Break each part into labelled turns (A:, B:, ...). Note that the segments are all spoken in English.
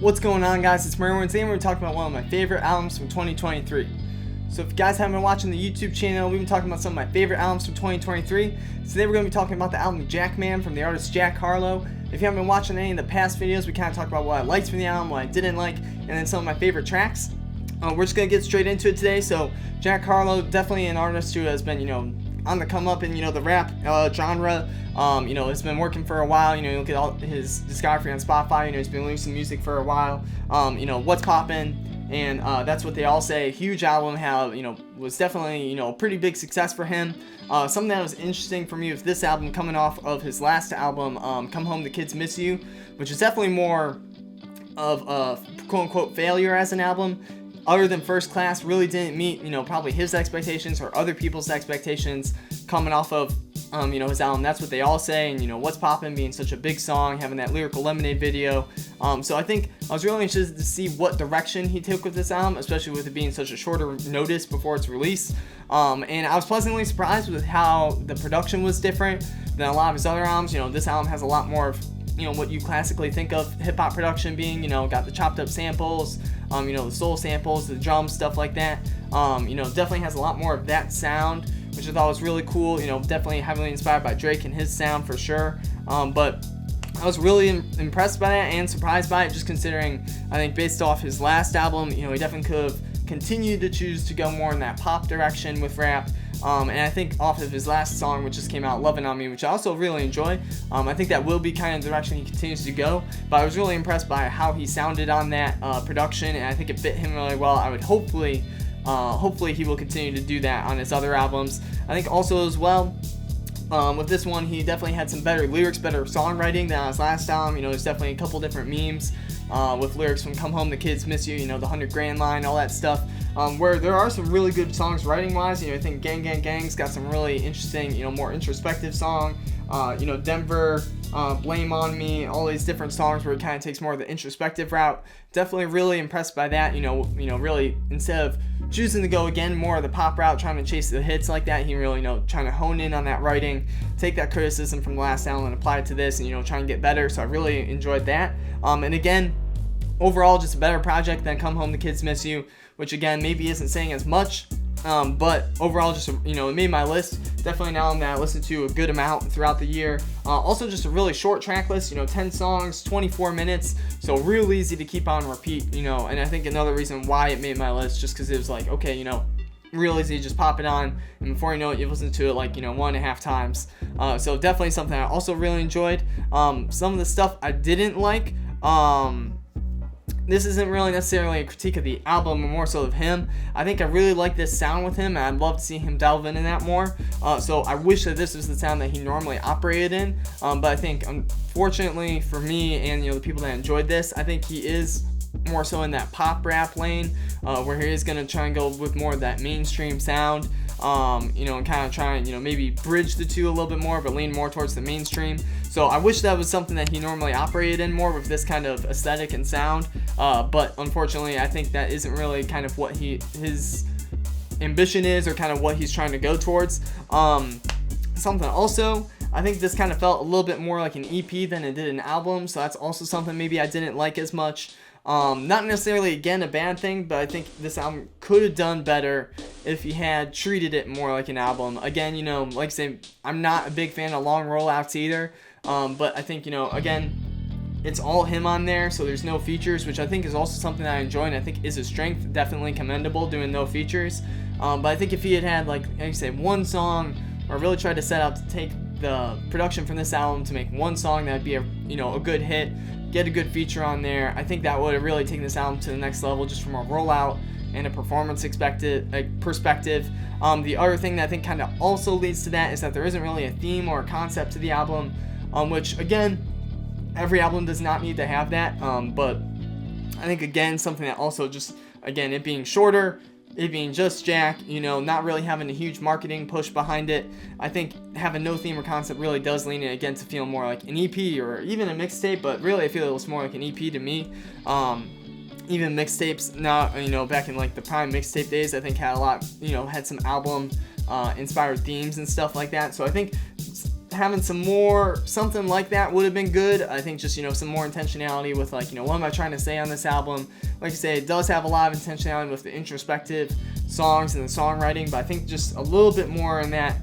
A: What's going on, guys? It's mirwin. Today we're going to talk about one of my favorite albums from 2023. So if you guys haven't been watching the YouTube channel, we've been talking about some of my favorite albums from 2023. Today we're going to be talking about the album Jackman from the artist Harlow. If you haven't been watching any of the past videos, we kind of talked about what I liked from the album, what I didn't like, and then some of my favorite tracks. We're just going to get straight into it today. So Harlow, definitely an artist who has been, on the come up in, the rap genre. It's been working for a while. You look at all his discography on Spotify. He's been releasing music for a while. What's poppin', and that's what they all say. Huge album. How was definitely a pretty big success for him. Something that was interesting for me with this album, coming off of his last album, Come Home the Kids Miss You, which is definitely more of a quote unquote failure as an album. Other than First Class, really didn't meet, probably his expectations or other people's expectations coming off of, his album. That's what they all say. And, What's Poppin' being such a big song, having that Lyrical Lemonade video. So I think I was really interested to see what direction he took with this album, especially with it being such a shorter notice before its release. And I was pleasantly surprised with how the production was different than a lot of his other albums. This album has a lot more of, what you classically think of hip-hop production being, got the chopped up samples, the soul samples, the drums, stuff like that. Definitely has a lot more of that sound, which I thought was really cool. Definitely heavily inspired by Drake and his sound for sure. But I was really impressed by that and surprised by it, just considering, I think based off his last album, he definitely could have continued to choose to go more in that pop direction with rap. And I think off of his last song, which just came out, Lovin' On Me, which I also really enjoy, I think that will be kind of the direction he continues to go. But I was really impressed by how he sounded on that production, and I think it fit him really well. I would hopefully he will continue to do that on his other albums. I think also as well, with this one, he definitely had some better lyrics, better songwriting than on his last album. There's definitely a couple different memes with lyrics from Come Home the Kids Miss You, the 100 grand line, all that stuff. Where there are some really good songs writing wise. I think Gang Gang Gang's got some really interesting, more introspective song. Denver, Blame On Me, all these different songs where it kind of takes more of the introspective route. Definitely really impressed by that. Really, instead of choosing to go again more of the pop route, trying to chase the hits like that, he really, trying to hone in on that writing, take that criticism from the last album and apply it to this, and try and get better. So I really enjoyed that. And again, overall, just a better project than Come Home the Kids Miss You, which again maybe isn't saying as much, but overall just it made my list. Definitely an album that I listened to a good amount throughout the year. Also just a really short track list, 10 songs, 24 minutes, so real easy to keep on repeat, and I think another reason why it made my list, just because it was like, okay, real easy to just pop it on, and before you know it, you've listened to it like 1.5 times. So definitely something I also really enjoyed. Some of the stuff I didn't like, this isn't really necessarily a critique of the album, but more so of him. I think I really like this sound with him, and I'd love to see him delve into that more. So I wish that this was the sound that he normally operated in. But I think, unfortunately for me and the people that enjoyed this, I think he is more so in that pop rap lane, where he is going to try and go with more of that mainstream sound. And kind of try and, maybe bridge the two a little bit more, but lean more towards the mainstream. So I wish that was something that he normally operated in more with this kind of aesthetic and sound. But unfortunately, I think that isn't really kind of what his ambition is, or kind of what he's trying to go towards. Something also, I think this kind of felt a little bit more like an EP than it did an album. So that's also something maybe I didn't like as much. Not necessarily, again, a bad thing, but I think this album could have done better if he had treated it more like an album. Again, like I say, I'm not a big fan of long rollouts either, but I think, again, it's all him on there, so there's no features, which I think is also something that I enjoy, and I think is a strength, definitely commendable, doing no features. But I think if he had like I say, one song, or really tried to set out to take the production from this album to make one song that would be a good hit, get a good feature on there, I think that would have really taken this album to the next level, just from a rollout and a performance perspective. The other thing that I think kind of also leads to that is that there isn't really a theme or a concept to the album, which again, every album does not need to have that, but I think again, something that also just, again, it being shorter, it being just Jack, not really having a huge marketing push behind it. I think having no theme or concept really does lean it again to feel more like an EP or even a mixtape, but really I feel it was more like an EP to me. Even mixtapes now, back in like the prime mixtape days, I think had a lot, had some album inspired themes and stuff like that. So I think having some more, something like that would have been good. I think just, some more intentionality with, like, what am I trying to say on this album. Like I say, it does have a lot of intentionality with the introspective songs and the songwriting, but I think just a little bit more in that,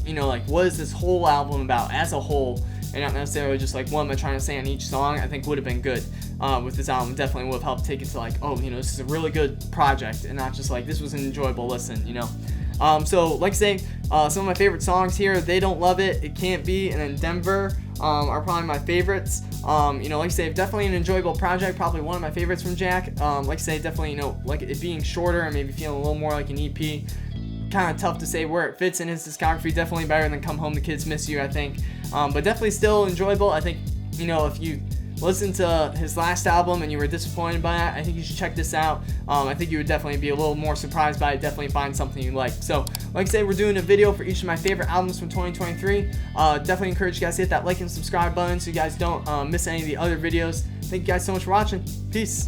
A: like, what is this whole album about as a whole, and not necessarily just like what am I trying to say on each song. I think would have been good with this album. Definitely would have helped take it to, like, oh, this is a really good project, and not just like this was an enjoyable listen. So like I say, some of my favorite songs here: They Don't Love It, It Can't Be, and then Denver are probably my favorites. Like I say, definitely an enjoyable project, probably one of my favorites from Jack. Like I say, definitely, like it being shorter and maybe feeling a little more like an EP. Kind of tough to say where it fits in his discography. Definitely better than Come Home, the Kids Miss You, I think. But definitely still enjoyable. I think, if you listen to his last album and you were disappointed by it, I think you should check this out. I think you would definitely be a little more surprised by it. Definitely find something you like. So, like I said, we're doing a video for each of my favorite albums from 2023. Definitely encourage you guys to hit that like and subscribe button so you guys don't miss any of the other videos. Thank you guys so much for watching. Peace.